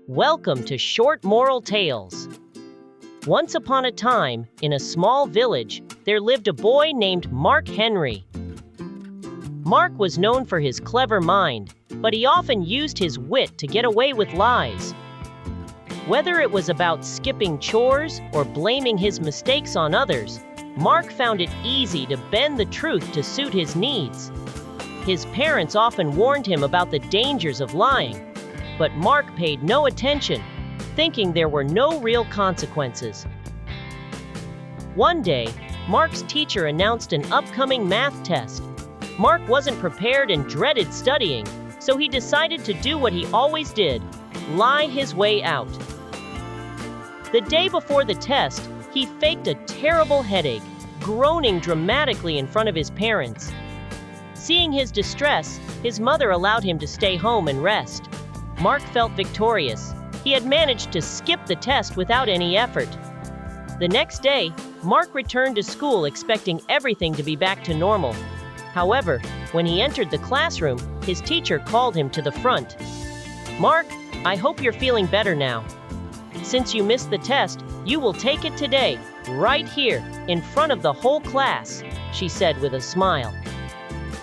Welcome to Short Moral Tales. Once upon a time, in a small village, there lived a boy named Mark Henry. Mark was known for his clever mind, but he often used his wit to get away with lies. Whether it was about skipping chores or blaming his mistakes on others, Mark found it easy to bend the truth to suit his needs. His parents often warned him about the dangers of lying, but Mark paid no attention, thinking there were no real consequences. One day, Mark's teacher announced an upcoming math test. Mark wasn't prepared and dreaded studying, so he decided to do what he always did: lie his way out. The day before the test, he faked a terrible headache, groaning dramatically in front of his parents. Seeing his distress, his mother allowed him to stay home and rest. Mark felt victorious. He had managed to skip the test without any effort. The next day, Mark returned to school expecting everything to be back to normal. However, when he entered the classroom, his teacher called him to the front. "Mark, I hope you're feeling better now. Since you missed the test, you will take it today, right here, in front of the whole class," she said with a smile.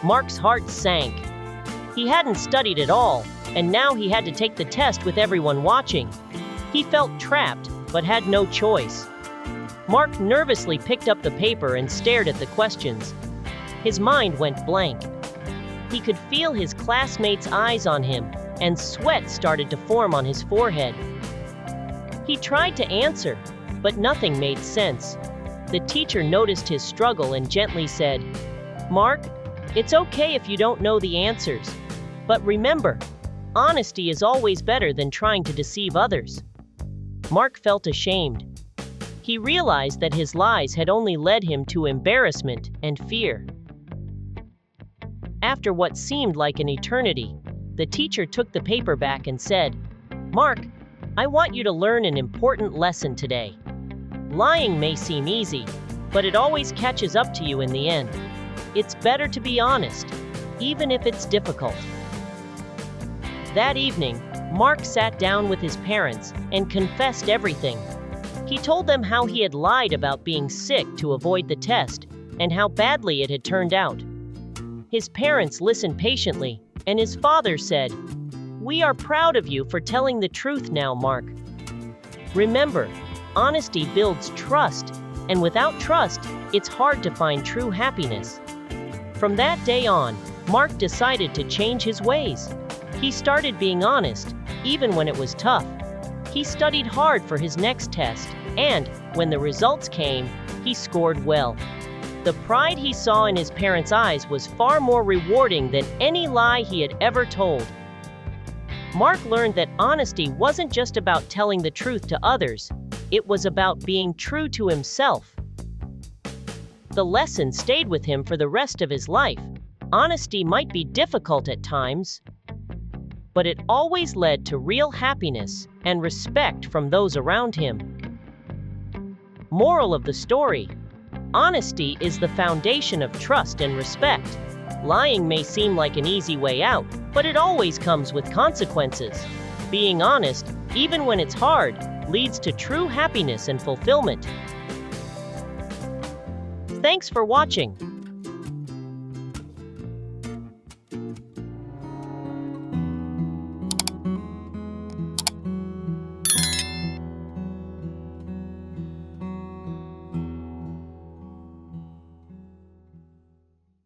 Mark's heart sank. He hadn't studied at all, and now he had to take the test with everyone watching. He felt trapped, but had no choice. Mark nervously picked up the paper and stared at the questions. His mind went blank. He could feel his classmates' eyes on him, and sweat started to form on his forehead. He tried to answer, but nothing made sense. The teacher noticed his struggle and gently said, "Mark, it's okay if you don't know the answers. But remember, honesty is always better than trying to deceive others." Mark felt ashamed. He realized that his lies had only led him to embarrassment and fear. After what seemed like an eternity, the teacher took the paper back and said, "Mark, I want you to learn an important lesson today. Lying may seem easy, but it always catches up to you in the end. It's better to be honest, even if it's difficult." That evening, Mark sat down with his parents and confessed everything. He told them how he had lied about being sick to avoid the test and how badly it had turned out. His parents listened patiently, and his father said, "We are proud of you for telling the truth now, Mark. Remember, honesty builds trust, and without trust, it's hard to find true happiness." From that day on, Mark decided to change his ways. He started being honest, even when it was tough. He studied hard for his next test, and, when the results came, he scored well. The pride he saw in his parents' eyes was far more rewarding than any lie he had ever told. Mark learned that honesty wasn't just about telling the truth to others, it was about being true to himself. The lesson stayed with him for the rest of his life. Honesty might be difficult at times, but it always led to real happiness and respect from those around him. Moral of the story: honesty is the foundation of trust and respect. Lying may seem like an easy way out, but it always comes with consequences. Being honest, even when it's hard, leads to true happiness and fulfillment. Thanks for watching.